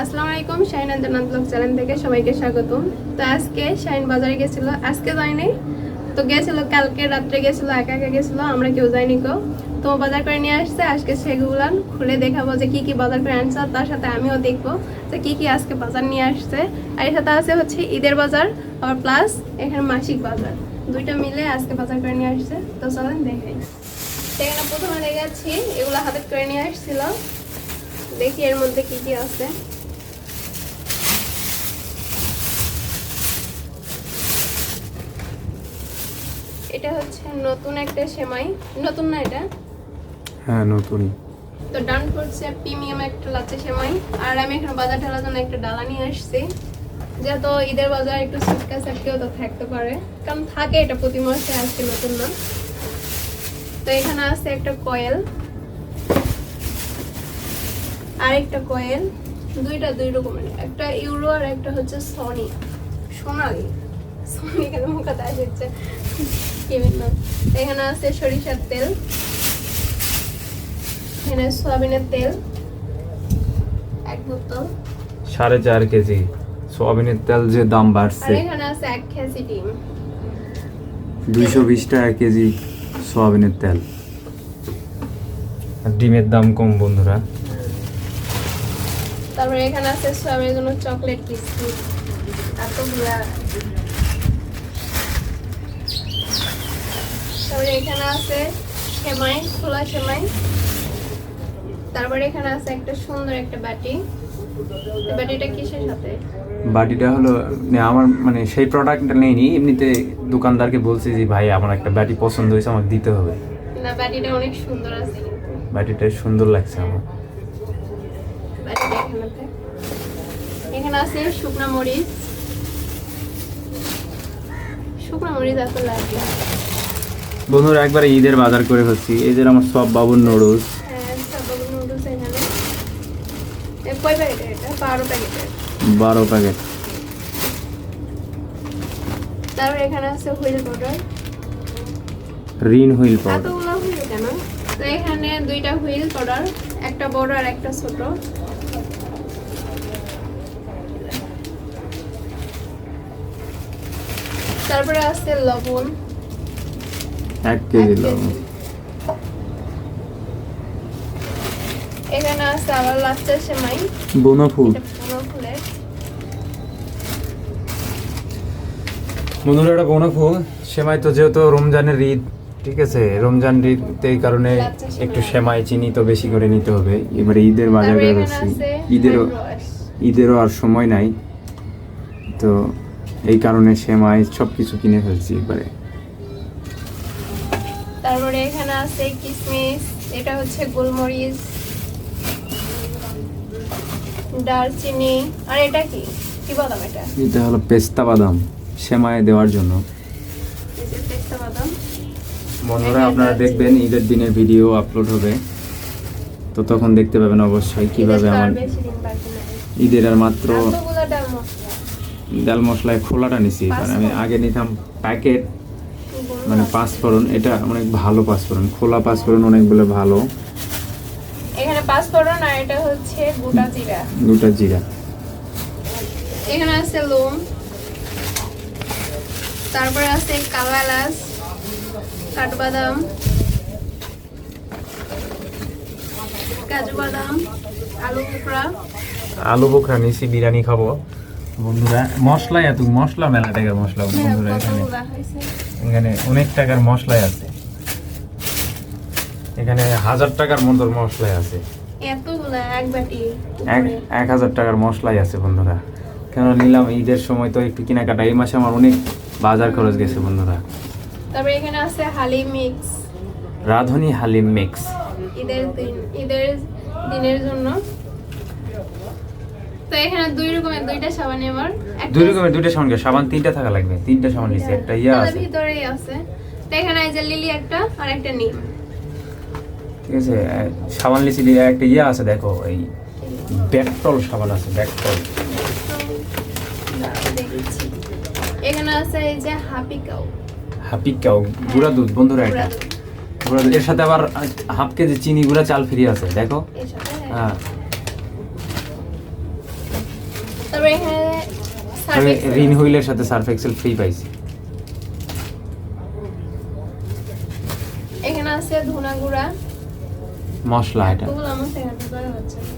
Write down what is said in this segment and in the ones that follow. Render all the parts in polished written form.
আসসালামু আলাইকুম, শাহিন এন্ড জান্নাত ব্লগ চ্যানেল থেকে সবাইকে স্বাগতম। তো আজকে শাহিন বাজারে গেছিল, আজকে যায়নি তো গেছিল, কালকে রাত্রে গেছিল, একা একা গেছিল, আমরা কেউ যাইনি কো। তো বাজার করে নিয়ে আসছে, আজকে সেগুলো খুলে দেখাবো যে কি কি বাজার করে আনছে, তার সাথে আমিও দেখবো যে কি কি আজকে বাজার নিয়ে আসছে। আর এর সাথে আছে হচ্ছে ঈদের বাজার আর প্লাস এখানে মাসিক বাজার, দুইটা মিলে আজকে বাজার করে নিয়ে আসছে। তো চলেন দেখাই। এখানে প্রথমে দেখাচ্ছি এগুলো হাতে করে নিয়ে আসছিল, দেখি এর মধ্যে কি কি আছে। এটা হচ্ছে নতুন একটা সেমাই, নতুন না এটা? হ্যাঁ নতুন। তো ডান করছে প্রিমিয়াম একটা লাচ্চা সেমাই। আর আমি এখানে বাজার ঢালার জন্য একটা ডালা নিয়ে আসছি, যেহেতু ঈদের বাজার একটু সুটকা সাটকেও তো থাকতে পারে, কারণ থাকে এটা প্রতি মাসে, আজকে নতুন না। তো এখানে আছে একটা কয়েল আর একটা কয়েল, দুইটা দুই রকমের, একটা ইউরো আর একটা হচ্ছে সনি, সোনালি সনি কেন মুখে আসছে এখানে আছে সরিষার তেল, এখানে সয়াবিনের তেল 1 বোতল, 4.5 কেজি সোয়াবিনের তেল যে দাম আর বাড়ছে, এখানে আছে 1 কেজি ডিম, 220 টাকা কেজি সোয়াবিনের তেল। আর ডিমের দাম কম বন্ধুরা। তারপরে এখানে আছে সয়াবিনের জন্য চকলেট বিস্কুট এতগুলা। তারপরে এখানে আছে সেমাই, খোলা সেমাই। তারপরে এখানে আছে একটা সুন্দর একটা বাটি, বাটিটা কিসের সাথে? বাটিটা হলো আমার মানে সেই প্রোডাক্টটা নেইনি, এমনিতে দোকানদারকে বলছি যে ভাই আমার একটা বাটি পছন্দ হয়েছে, আমাকে দিতে হবে। না, বাটিটা অনেক সুন্দর আছে কিন্তু, বাটিটা সুন্দর লাগছে আমার। বাটিটা এখানে আছে শুকনো মরিচ, শুকনো মরিচ এত লাগে। বন্ধুরা একবারে ঈদের বাজার করে হচ্ছি, এই যে আমার সব বাবুর নুডলস। হ্যাঁ, সব নুডলস এখানে কয় প্যাকেট? এটা 12 প্যাকেটের। 12 প্যাকেট। তারপর এখানে আছে wheel powder, Rin wheel powder. এতগুলো হুইল কেন? তো এখানে দুইটা হুইল পাউডার, একটা বড় আর একটা ছোট। তারপরে আছে লবণ, 1 কেজি লবণ। এখানে আছে আবার লাচ্চা সেমাই, বনফুল। এটা পুরো ফুলের। বন্ধুরা এটা বনফুল সেমাই, তো যেহেতু রমজানের ঈদ, ঠিক আছে, রমজান ঈদ এই কারণে একটু সেমাই চিনি তো বেশি করে নিতে হবে। এবারে ঈদের বাজার তারপরে করে এখানে হচ্ছি, আছে ঈদেরও আর সময় নাই, তো এই কারণে সেমাই সব কিছু কিনে ফেলছি এবারে। তারপরে এখানে আছে কিশমিশ, এটা হচ্ছে গোলমরিচ, দারচিনি, আর এটা কি কি বাদাম? এটা হলো পেস্তা বাদাম সেমাই দেওয়ার জন্য। এই যে পেস্তা বাদাম। বন্ধুরা আপনারা দেখবেন ঈদের দিনের ভিডিও আপলোড হবে, তো তখন দেখতে পাবেন অবশ্যই কিভাবে আমার ঈদের আর মাত্র এতগুলো ডাল মশলা, ডাল মশলায় খোলাটা নিছি, কারণ আমি আগে নিতাম প্যাকেট, মানে 5 ফোড়ন, এটা অনেক ভালো 5 ফোড়ন, খোলা 5 ফোড়ন অনেকগুলো ভালো। এখানে 5 ফোড়ন, আর এটা হচ্ছে গোটা জিরা, গোটা জিরা। এখানে আছে লং, তারপরে আছে কালো এলাচ, কাঠবাদাম, কাজু বাদাম, আলু বোখরা নিছি, বিরিয়ানি খাবো বন্ধুরা। মশলা এত মশলা, মেলা টাকার মশলা বন্ধুরা, এখানে অনেক টাকার মশলাই আছে, এখানে 1000 টাকার মতো মশলাই আছে, এতগুলা এক বাটি, 1000 টাকার মশলাই আছে বন্ধুরা। কেন নিলাম, ঈদের সময় তো একটু কেনাকাটা, এই মাসে আমার অনেক বাজার খরচ গেছে বন্ধুরা। তারপরে এখানে আছে হালিম মিক্স, রাঁধুনি হালিম মিক্স, ঈদের দিনের জন্য। তো এখানে দুই রকমের দুইটা সাবান, এবার দুই রকমের দুইটা সাবান, সাবান 3টা থাকা লাগবে, 3টা সাবান নিছি, একটা ইয়া আছে ভিতরেই আছে। তো এখানে এই যে লিলি একটা আর একটা নিম, ঠিক আছে, সাবান নিছি, একটা ইয়া আছে দেখো, এই ব্যাকটল সাবান আছে, ব্যাকটল। এখানে আছে এই যে হাপিকাও গুঁড়া দুধ বন্ধুরা, এটা গুঁড়া দুধ, এর সাথে আবার 1/2 কেজি চিনি গুঁড়া চাল ফ্রি আছে দেখো। হ্যাঁ তারপরে এখানে আমি সার্ফ রিন হুইলের সাথে সার্ফ এক্সেল ফ্রি পাইছি। এখানে আছে ধনা গুঁড়া, মশলা এটা এগুলো আমার থেকে করা হচ্ছে না।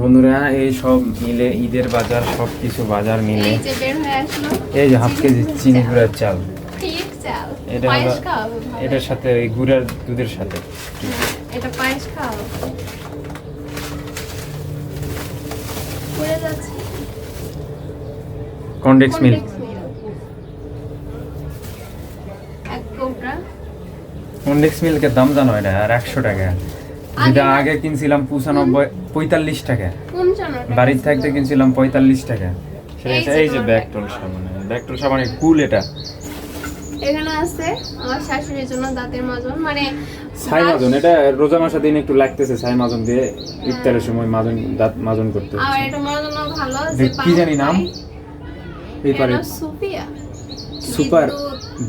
বন্ধুরা এই সব মিলে ঈদের বাজার সবকিছু বাজার মিলে এই যে বের হয়ে আসলো এই যে হাফ কেজি চিনি গুঁড়ার চাল, ঠিক চাল, এটা পায়েস হলো খাওয়াবে ভালো। এটার সাথে ওই গুঁড়ার দুধের সাথে এটা পায়েস খাওয়াবে। পড়ে যাচ্ছে কনডেক্স মিল্ক। Context milk। এক কৌটা কনডেক্স মিল্কের দাম জানো এটা আর 100 টাকা, যেটা আগে কিনছিলাম 45 টাকা, 55 টাকা বাড়ির ছিল। থাকতে কিনছিলাম 45 টাকা। সেটা এই যে এই যে তোমার ব্যাকটোল সাবান, ব্যাকটোল সাবানের কুল এটা। এখানে আছে আমার শাশুড়ির জন্য দাঁতের মাজন, মানে ছাই মাজন, এটা রোজা মাসের দিন একটু লাগতেছে ছাই মাজন দিয়ে ইফতারের সময় মাজন দাঁত মাজন করতে আর হচ্ছে। এটা মাজন ভালো যে যে কি জানি নাম? এই পারে সুপিয়া সুপার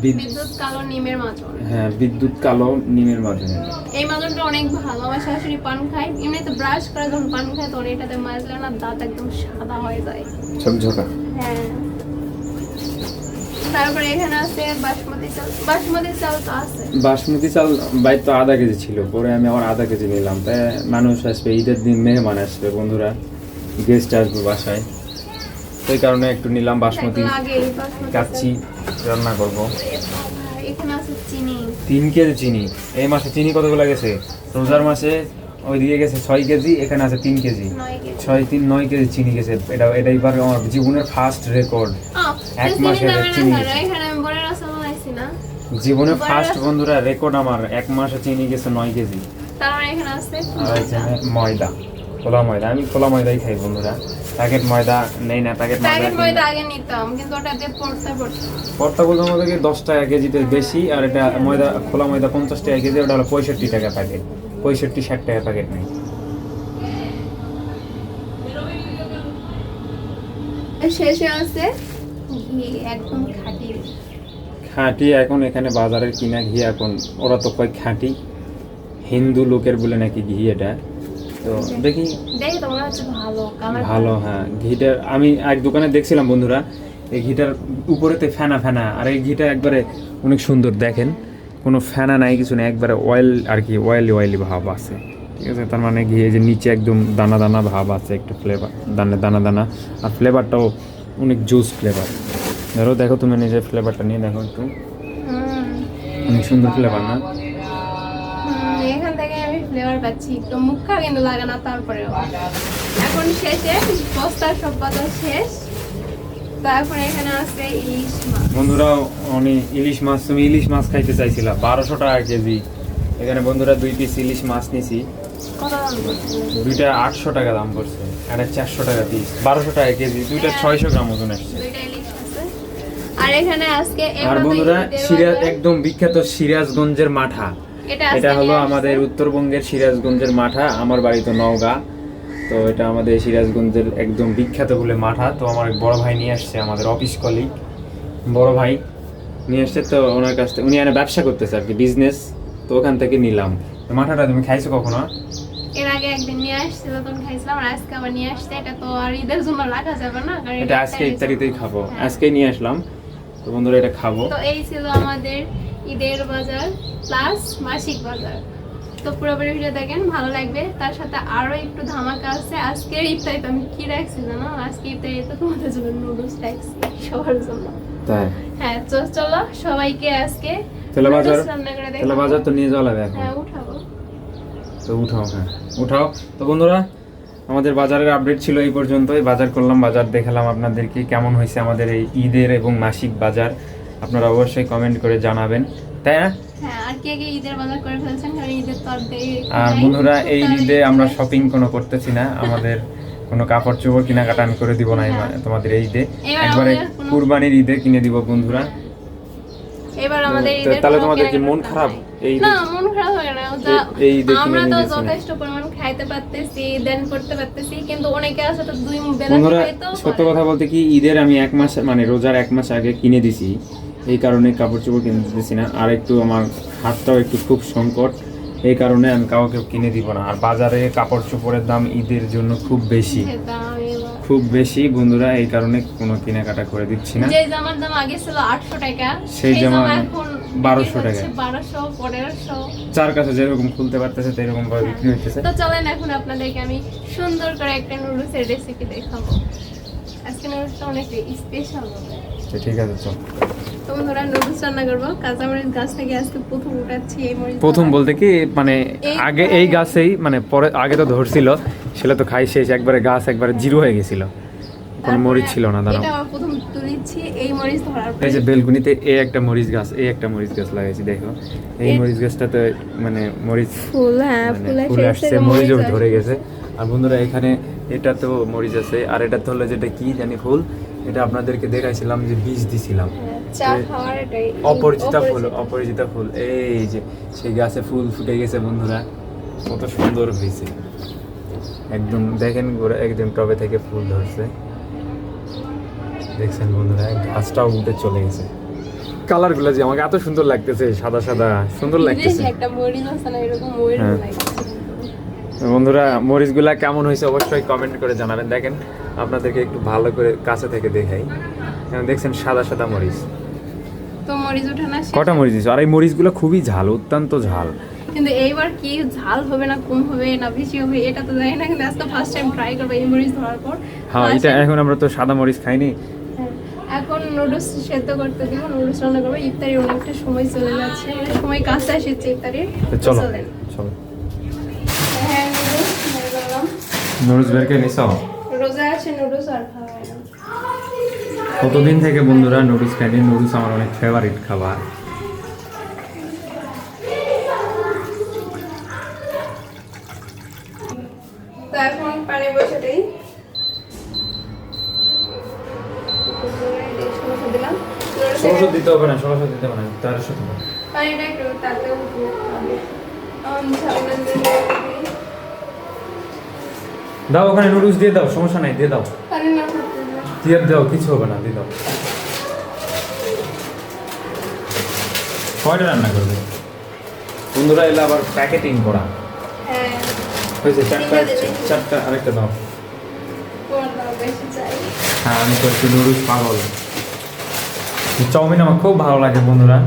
বিদ্যুৎ কালো নিমের মাজন। হ্যাঁ, বিদ্যুৎ কালো নিমের মাজন। এই মাজনটা অনেক ভালো, আমার শাশুড়ি পান খায়, এমনিতে ব্রাশ করে যখন পান খায় তখন এটাতে মাজলে না দাঁত একদম সাদা হয়ে যায়। ঝকঝকা। হ্যাঁ। তারপরে এখানে আছে বাসমতি চাল, বাসমতি চাল তো আছে। বাসমতি চাল বাইর তো আধা কেজি ছিল, পরে আমি আবার আধা কেজি নিলাম। তাই মানুষ আসবে, ঈদের দিন মেহমান আসবে, বন্ধুরা গেস্ট আসবে বাসায়, সেই কারণে একটু নিলাম বাসমতি। লাগে এই বাসমতি কাচ্চি রান্না করব। চাল। এখানে আছে চিনি, 3 কেজি চিনি। এই মাসে চিনি কতগুলো গেছে? রোজার মাসে ওইদিকে গেছে 6 কেজি, এখানে আছে 3 কেজি। 9 কেজি। 9 কেজি চিনি গেছে। এটা এবার আমার জীবনের ফার্স্ট রেকর্ড। এক চিনি মাসের দামে না চিনি। ধরো, এখানে আমি বড় রাসা বানাইছি না। জীবনে ফার্স্ট বন্ধুরা রেকর্ড আমার, এক মাসে চিনি গেছে 9 কেজি। তারপরে এখানে আছে আর এখানে ময়দা, খোলা ময়দা। আমি খোলা ময়দাই খাই বন্ধুরা, প্যাকেট ময়দা নেই না। প্যাকেট প্যাকেট ময়দা ময়দা আগে নিতাম, কিন্তু ওটা দিয়ে পড়তে পর্তাগুলোর মধ্যে 10 টাকা কেজিতে বেশি, আর এটা ময়দা খোলা ময়দা 50 টাকা কেজি, ওটা হলো 65 টাকা প্যাকেট। 65-60 টাকা প্যাকেট নেই। শেষে আছে ঘি, একদম খাঁটি। খাঁটি এখন এখানে বাজারের কিনা ঘি, এখন ওরা তো কয় খাঁটি, হিন্দু লোকের বলে নাকি ঘি এটা। তো দেখি দেখি তো মনে হচ্ছে ভালো কালার ভালো। হ্যাঁ, ঘিটার আমি এক দোকানে দেখছিলাম বন্ধুরা, এই ঘিটার উপরেতে ফেনা ফেনা, আর এই ঘিটা একবারে অনেক সুন্দর। দেখেন কোনো ফেনা নাই, কিছু নেই, একবারে অয়েল আর কি, অয়েলি ভাব আছে। ঠিক আছে, তার মানে ঘি এই যে নিচে একদম দানা দানা ভাব আছে, একটু ফ্লেভার দানা দানা, আর ফ্লেভারটাও অনেক জুস ফ্লেভার। দেখো তুমি নিজের ফ্লেভারটা নিয়ে দেখো একটু, অনেক সুন্দর ফ্লেভার না? এখান থেকে আমি ফ্লেভার পাচ্ছি, তো মুখটা কিন্তু লাগে না। তারপরেও এখন শেষে বস্তার সব বাজার শেষ। তারপরে এখানে আছে ইলিশ মাছ। বন্ধুরা অনেক ইলিশ মাছ, তুমি ইলিশ মাছ খাইতে চাইছিলা 1200 টাকা কেজি। এখানে বন্ধুরা 2 পিস ইলিশ মাছ নিছি, কত দাম পড়ছে? দুইটা 800 টাকা দাম পড়ছে, এটা 400 টাকা পিস, 1200 টাকা কেজি, দুইটা 600 গ্রাম ওজন আসছে। দুইটা ইলিশ আছে। আর এখানে আজকে আর এবার তো বন্ধুরা ঈদের সিরাজ, বাজার। একদম বিখ্যাত সিরাজগঞ্জের মাঠা, এটা আজকে এটা হলো নিয়ে আমাদের আসছে। উত্তরবঙ্গের সিরাজগঞ্জের মাঠা। আমার বাড়ি তো নওগাঁ, তো এটা আমাদের সিরাজগঞ্জের একদম বিখ্যাত বলে মাঠা। তো আমার এক বড় ভাই নিয়ে আসছে, আমাদের অফিস কলিগ বড় ভাই নিয়ে আসছে। তো ওনার কাছ থেকে, উনি এখানে ব্যবসা করতেছে আর কি, বিজনেস। তো ওখান থেকে নিলাম। তো মাঠাটা তুমি খাইছো কখনো? এর আগে একদিন নিয়ে আসছিল, তখন খাইছিলাম, আর আজকে আবার নিয়ে আসছে। এটা তো আর ঈদের জন্য রাখা যাবে না, কারণ এটা আজকে একটা ইফতারিতেই খাবো, হ্যাঁ। আজকেই নিয়ে আসলাম। তো বন্ধুরা এটা খাবো। তো এই ছিল আমাদের ঈদের বাজার প্লাস মাসিক বাজার। তো পুরোপুরি ভিডিও দেখেন, ভালো লাগবে। তার সাথে আরো একটু ধামাকা আছে। আজকের ইফতারিতে আমি কি রাখছি জানো? আজকে ইফতারিতে তোমাদের জন্য নুডলস রাখছি, সবার জন্য। তাই? হ্যাঁ, তো চলো সবাইকে আজকে তেলা বাজার, noodles রান্না করে তেলা দেখাবো। বাজার তো নিয়ে যাওয়া লাগবে এখন। হ্যাঁ, উঠাবো। তো উঠাও, হ্যাঁ উঠাও। তো বন্ধুরা আমাদের বাজারের আপডেট ছিল এই পর্যন্তই। বাজার করলাম, বাজার দেখালাম আপনাদেরকে। কেমন হয়েছে আমাদের এই ঈদের এবং মাসিক বাজার আপনারা অবশ্যই কমেন্ট করে জানাবেন, তাই না? হ্যাঁ, আর কে কে ঈদের বাজার করে ফেলছেন? কারণ ঈদের তো আর দেরি আর নাই। বন্ধুরা এই তাহলে ঈদে আমরা ঈদের- শপিং কোনো করতেছি না, আমাদের কোনো কাপড় চোপড় কেনাকাটা আমি করে দিব না তোমাদের এই ঈদে। এবার একবারে আমাদের কোনো- কুরবানির ঈদে কিনে দিব বন্ধুরা। এবার আমাদের তো ঈদের তাহলে কোনো তোমাদের কি মন কেনাকাটা খারাপ নাই। এই না, ঈদে? মন খারাপ হয় না। এই ঈদে কিনে আমরা তো নিয়ে গেছি না। যথেষ্ট পরিমাণ খাইতে পারতেছি, দেন করতে পারতেছি, কিন্তু অনেকে আছে তো 2 বেলা বন্ধুরা খাইতেও সত্য পারে। কথা বলতে কি, ঈদের আমি 1 মাস মানে রোজার 1 মাস আগে কিনে দিছি, এই কারণে কাপড় চোপড় কিনে দিতেছি না। আর একটু আমার হাতটাও একটু খুব সংকট, এই কারণে আমি কাউকে কিনে দিব না। আর বাজারে কাপড় চোপড়ের দাম ঈদের জন্য খুব বেশি। সেটা আমি খুব বেশি বন্ধুরা, এই কারণে কোনো কেনাকাটা করে দিচ্ছি না। যে জামার দাম আগে ছিল 800 টাকা, সেই জামা এখন 1200 টাকা, 1200 1500। যার কাছে যেরকম খুলতে পারতেছে সেরকম ভাবে বিক্রি হইতেছে। তো চলেন এখন আপনাদেরকে আমি সুন্দর করে একটা নুডলসের রেসিপি দেখাবো। আজকে নুডলসটা অনেক স্পেশাল হবে। তো ঠিক আছে, চল। তো বন্ধুরা নুডলস রান্না করবো। কাঁচামরিচ গাছ থেকে আজকে প্রথম উঠাচ্ছি এই মরিচ। প্রথম বলতে কি মানে আগে এই গাছেই মানে পরে আগে তো ধরছিল, সেটা তো খাই শেষ, একবারে গাছ একবারে জিরো হয়ে গেছিল, কোনো মরিচ ছিল না। দাঁড়াও, এটা আমার প্রথম তুলেছি এই মরিচ ধরার পর। এই যে বেলকুনিতে এই একটা মরিচ গাছ, এই একটা মরিচ গাছ লাগাইছি, দেখো এই মরিচ গাছটাতে মানে মরিচ ফুল, হ্যাঁ মানে ফুল আসছে, মরিচও ধরে গেছে। আর বন্ধুরা এখানে এটা তো মরিচ আছে, আর এটা তো হলো যেটা কি জানি ফুল, এটা আপনাদেরকে দেখাইছিলাম যে বীজ দিছিলাম, চা খাওয়ার এটাই অপরিচিতা ফুল, অপরিচিতা ফুল। এই যে সেই গাছে ফুল ফুটে গেছে বন্ধুরা, কত সুন্দর হয়েছে একদম, দেখেন একদম টবে থেকে ফুল ধরছে, দেখছেন বন্ধুরা, গাছটাও উঠে চলে গেছে। কালার গুলো যে আমাকে এত সুন্দর লাগতেছে, সাদা সাদা সুন্দর লাগতেছে। একটা মরিচ আছে না, এরকম মরিচ হ্যাঁ। লাগছে। বন্ধুরা মরিচগুলা কেমন হয়েছে অবশ্যই কমেন্ট করে জানাবেন। দেখেন আপনাদেরকে একটু ভালো করে কাছে থেকে দেখাই, দেখছেন সাদা সাদা মরিচ। তো মরিচ ওঠে না কটা মরিচ দিছো? আর এই মরিচগুলো খুবই ঝাল, অত্যন্ত ঝাল। কিন্তু এইবার কি ঝাল হবে না কম হবে না বেশি হবে এটা তো জানি না, কিন্তু আজকে ফার্স্ট টাইম ট্রাই করবো এই মরিচ ধরার পর। হ্যাঁ, এটা এখন আমরা তো সাদা মরিচ খাইনি। হ্যাঁ, এখন নুডলস সেদ্ধ করতে দিব, নুডলস রান্না করবো। ইফতারির অনেকটা সময় চলে যাচ্ছে, সময় কাছে এসেছে ইফতারির। তো চলো চলেন। চলো, হ্যাঁ, নুডলস বের করলাম। নুডলস বের করে নিছো? রোজা আছে, নুডলস আর খাওয়া হয় না। কতদিন থেকে বন্ধুরা নুডলস খাইনি, নুডলস আমার অনেক ফেভারিট খাবার। তো এখন পানি বসে দিই, দিলাম। ষোলোশো দিতে হবে না, 1600 দিতে হবে না, 1300 দিতে হবে। পানিটা একটু তাতে উঠবে। ঝামেলা দিই। দাও ওখানে নুডলস দিয়ে দাও, সমস্যা নাই, দিয়ে দাও, পানি না ফুটতে দিলে। দিয়ে দাও, কিছু হবে না, দিয়ে দাও। কয়টা রান্না করবে বন্ধুরা? এলে আবার প্যাকেটিং করা হ্যাঁ, হয়েছে, চারটা আরেকটা দাও। তোমার দাম বেশি চাই। হ্যাঁ, আমি তো একটু নুডলস পাগল। চাউমিন আমার খুব ভালো লাগে বন্ধুরা,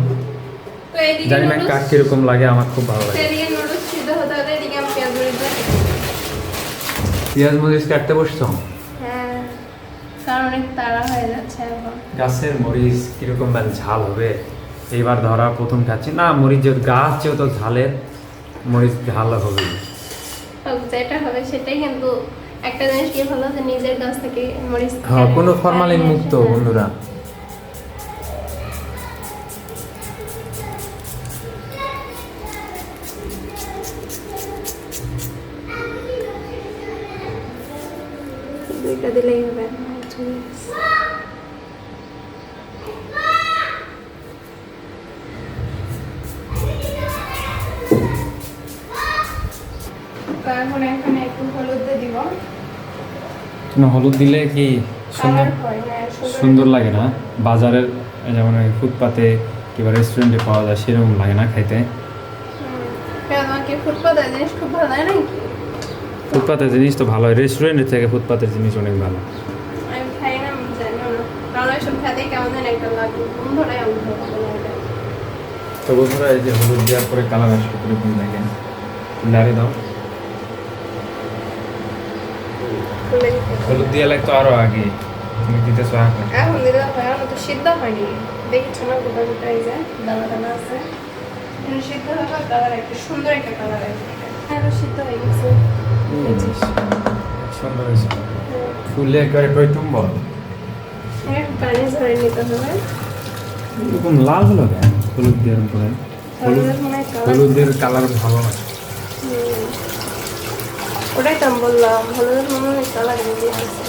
তো এদিকে জানি না কার কিরকম লাগে, আমার খুব ভালো লাগে। এদিকে নুডলস সিদ্ধ হতে হতে এদিকে আমি পেঁয়াজ মরিচ পেঁয়াজ মরিচ কাটতে বসছো? হ্যাঁ, কারণ অনেক তাড়া হয়ে যাচ্ছে এখন। গাছের মরিচ কিরকম মানে ঝাল হবে, এইবার ধরা প্রথম খাচ্ছি না। মরিচ যেহেতু গাছ, যেহেতু ঝালের মরিচ ঝাল হবে। যেটা হবে সেটাই, কিন্তু একটা জিনিস কি ভালো যে নিজের গাছ থেকে মরিচ হ্যাঁ, কোনো ফরমালিন মুক্ত হ্যাঁ। বন্ধুরা। দুইটা দিলেই হবে। তো এখন এখানে একটু হলুদ দিয়ে দিব। হলুদ দিলে কি সুন্দর, কালার হয়, হ্যাঁ, সুন্দর লাগে না? বাজারের যেমন ওই ফুটপাতে কিংবা রেস্টুরেন্টে পাওয়া যায় সেরকম লাগে না খাইতে। আমাকে ফুটপাতের জিনিস খুব ভালো লাগে নাকি? ফুটপাতের জিনিস তো ভালো হয়, রেস্টুরেন্টের থেকে ফুটপাতের জিনিস অনেক ভালো। আমি খাই না, আমি জানি না, কারণ ওইসব খেতে কেমন যেন একটা লাগে, বন্ধুরাই আমি ভালো লাগে। তো বন্ধুরা এই যে হলুদ দেওয়ার পরে কালার আসবে কিরকম দেখেন, নাড়ে দাও। হলুদ দিয়ে লাগতো আরো আগে, তুমি দিতেছো এখন। এখন দিলে হয়, এখন তো সিদ্ধ হয়নি, দেখছো না গোটা গোটা এই যে দানা দানা আছে। এখন সিদ্ধ হবে, কালার একটা সুন্দর একটা কালার আসবে। আরো সিদ্ধ হয়ে গেছে, সুন্দর হয়েছে, ফুলে একবারে টইটুম্বর। একটু পানি ঝরে নিতে হবে। এরকম লাল হলো কেন হলুদ দেওয়ার পরে? হলুদের মনে হয় কালার, হলুদের কালার ভালো না। ওটাই তো আমি বললাম, হলুদের মনে হয় কালার বেরিয়ে আছে।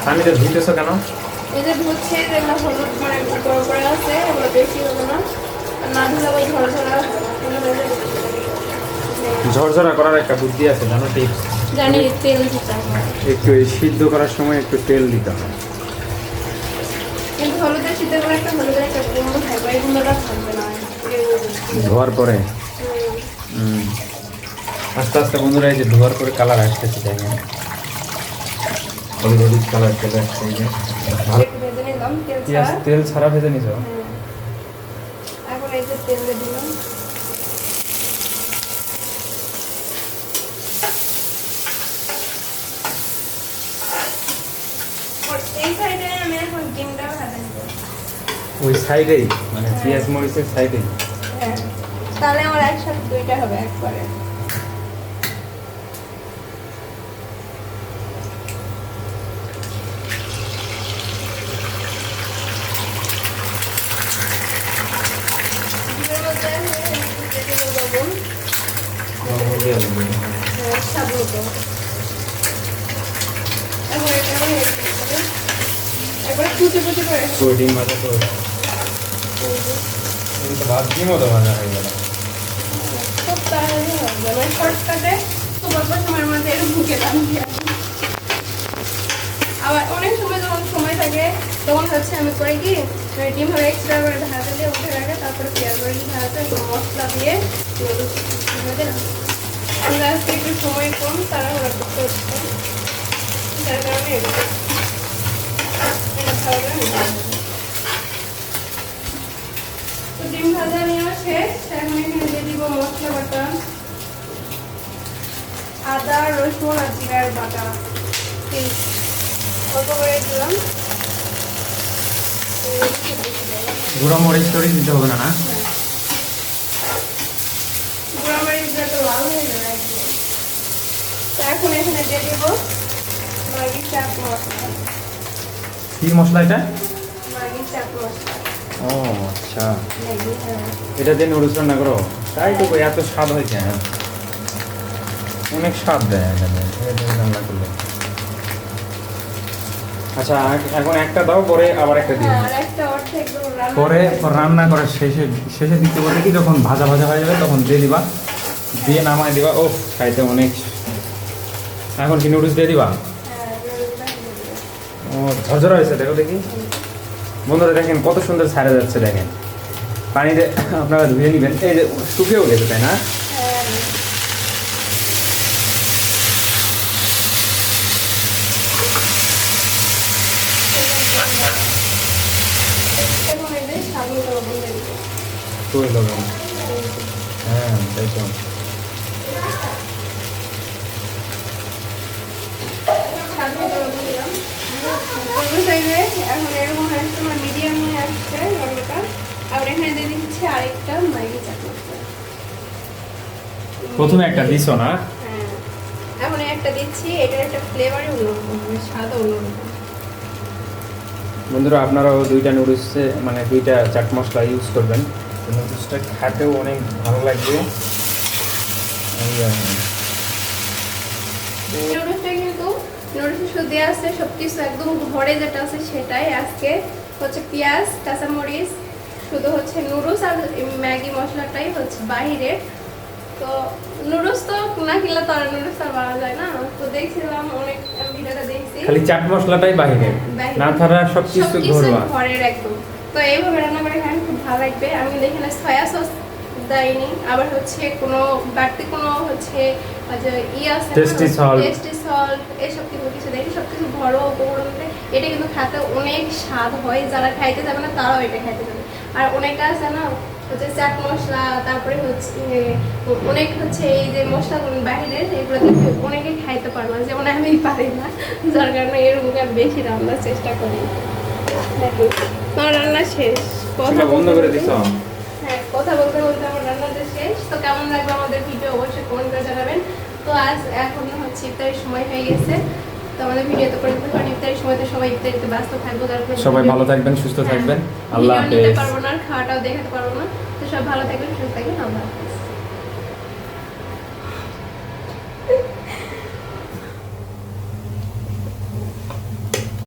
পানিটা ধুইতেছো কেন? এই যে ধুচ্ছে, যেগুলো হলুদ মানে গরম করে আছে, এগুলো বেশি হবে না, আর না ধুলে ওই ঝরঝরা ঝরঝরা করার একটা বুদ্ধি আছে জানো, টিপস। জানি, তেল দিতে হয়। একটু এই সিদ্ধ করার সময় একটু তেল দিতে হয়। কিন্তু হলুদের শীতের করে একটা হলুদের একটা গন্ধ থাকবে, এই গন্ধটা থাকবে না ধোয়ার পরে আস্তে আস্তে বন্ধুরা এই যে ধোয়ার পরে কালার আসতেছে, দেখেন হলুদ হলুদ কালার চলে আসছে এই যে ভালো একটু ভেজে নিলাম তেল পেঁয়াজ ছাড়া। তেল ছাড়া ভেজে নিছো হ্যাঁ। এখন এই যে তেল দিয়ে দিলাম। আর এই সাইডে আমি এখন ডিমটা ভাজা দিব। ওই সাইডেই মানে হ্যাঁ। পেঁয়াজ মরিচের সাইডেই হ্যাঁ, তাহলে আমার একসাথে দুইটা হবে একবারে। ডিমের মধ্যে দিয়ে দিলাম লবণ, স্বাদ মতো। এখন এটা আমি একবারে কুচি কুচি করে ওই ডিম ভাজা তো এই তো ভাত ডিমও তো ভাজা হয়ে গেল খুব তাড়াতাড়ি হবে, মানে শর্টকাটে খুব অল্প সময়ের মধ্যে এরকম খেলাম। আবার অনেক সময় যখন সময় থাকে তখন হচ্ছে আমি করি কি ডিম হলে এক্সট্রা করে ঢাকা দিয়ে উঠে রাখে, তারপরে পেঁয়াজ বাড়ি ঢাকাতে মশলা দিয়ে দিলাম। আমরা আজকে একটু সময় কম তাড়াহুড়া করতে হচ্ছে, যার কারণে এটা ভালো করে নিতে হবে। তো ডিম ভাজা নেওয়া শেষ, এখন এখানে দিয়ে দিব মশলা বাটা, আদা রসুন আর জিরার বাটা অল্প করে দিলাম। গুঁড়ো মরিচ টরিচ দিতে হবে না না গুঁড়া মরিচ যাতে লাল হয়ে যায় একদম। তো এখন এখানে দিয়ে দিব ম্যাগি চাট মশলা। কি মশলা এটা ম্যাগি চাট মশলা ও আচ্ছা ম্যাগি, হ্যাঁ। এটা দিয়ে নুডলস রান্না করো তাই তো এত স্বাদ হয় কেন অনেক স্বাদ দেয় এখানে এটা দিয়ে রান্না করলে আচ্ছা এখন একটা দাও পরে আবার একটা দিয়ে হ্যাঁ, দিও। আর একটা অর্ধেক দেবো রান্না পরে করে। রান্না করার শেষে শেষে দিতে বলতে কি যখন ভাজা ভাজা হয়ে যাবে তখন দিয়ে দিবা দিয়ে নামায় দিবা ও খাইতে অনেক এখন কি নুডলস দিয়ে দিবা হ্যাঁ, রোলটা দিয়ে দিবো। ও ঝরঝরা হয়েছে দেখো দেখি বন্ধুরা দেখেন কত সুন্দর ছাড়া যাচ্ছে দেখেন পানিতে আপনারা ধুয়ে নেবেন এই যে শুকিয়েও গেছে তাই না হ্যাঁ। এখন এই যে স্বাদ মতো লবণ দিয়ে দিবো। তুই লবণ হ্যাঁ তাই তো স্বাদ মতো লবণ দিলাম। অন্য সাইডে এখন এরকম আসছে, আমার মিডিয়াম হয়ে আসছে রান্নাটা। আর এখানে দিয়ে দিচ্ছি আরেকটা ম্যাগি চাট মশলা। প্রথমে একটা দিছো না হ্যাঁ, এখন একটা দিচ্ছি, এটার একটা ফ্লেভারই অন্যরকম, স্বাদও অন্যরকম। বন্ধুরা আপনারাও দুইটা নুডলসে মানে দুইটা চাট মশলা ইউজ করবেন নুডলসটা খেতেও অনেক ভালো লাগবে নুডলসটা কিন্তু নুডলসে শুধু দেওয়া আছে সব কিছু একদম ঘরে যেটা আছে সেটাই। আজকে হচ্ছে পেঁয়াজ কাঁচামরিচ শুধু হচ্ছে নুডলস আর ম্যাগি মশলাটাই হচ্ছে বাহিরের। তো নুডলস তো না খেলে তো আর নুডলস আর বানানো যায় না। তো দেখছিলাম অনেক ভিডিওটা দেখছি, খালি চাট মশলাটাই বাহিরে বাহিরে। না ছাড়া সব কিছু সবকিছু ঘরোয়া ঘরের একদম। তো এইভাবে রান্না করে খান খুব ভালো লাগবে। আমি এখানে সয়া সস দেয়নি, আবার হচ্ছে কোনো বাড়তি কোনো হচ্ছে যে আছে Tasty salt। টেস্টি সল্ট এসব কিন্তু কিছু দেয়নি, সব কিছু ঘরোয়া উপকরণে। এটা কিন্তু খেতে অনেক স্বাদ হয়, যারা খাইতে যাবে না তারাও এটা খাইতে যাবে। আর অনেকে আছে না হচ্ছে চাট মশলা, তারপরে হচ্ছে অনেক হচ্ছে এই যে মশলাগুলো বাইরের এগুলো দেখে অনেকে খাইতে পারে না, যেমন আমি পারি না, যার কারণে এরকম বেশি রান্নার চেষ্টা করি। দেখো তোমার রান্না শেষ, চুলা বন্ধ করে দিছো হ্যাঁ, কথা বলতে বলতে আমার রান্নাটা শেষ। তো কেমন লাগবে আমাদের ভিডিও অবশ্যই কমেন্ট করে জানাবেন। তো আজ এখন হচ্ছে ইফতারের সময় হয়ে গেছে, তো আমাদের ভিডিওতে পরিবর্তন কারণ ইফতারের সময়তে সবাই ইফতারিতে ব্যস্ত থাকবো, যার কারণে সবাই ভালো থাকবেন সুস্থ থাকবেন হ্যাঁ, আল্লাহ ভিডিও নিতে হাফেজ পারবো না, খাওয়াটাও দেখাতে পারবো না। তো সব ভালো থাকবেন, সুস্থ থাকবেন, আল্লাহ হাফেজ।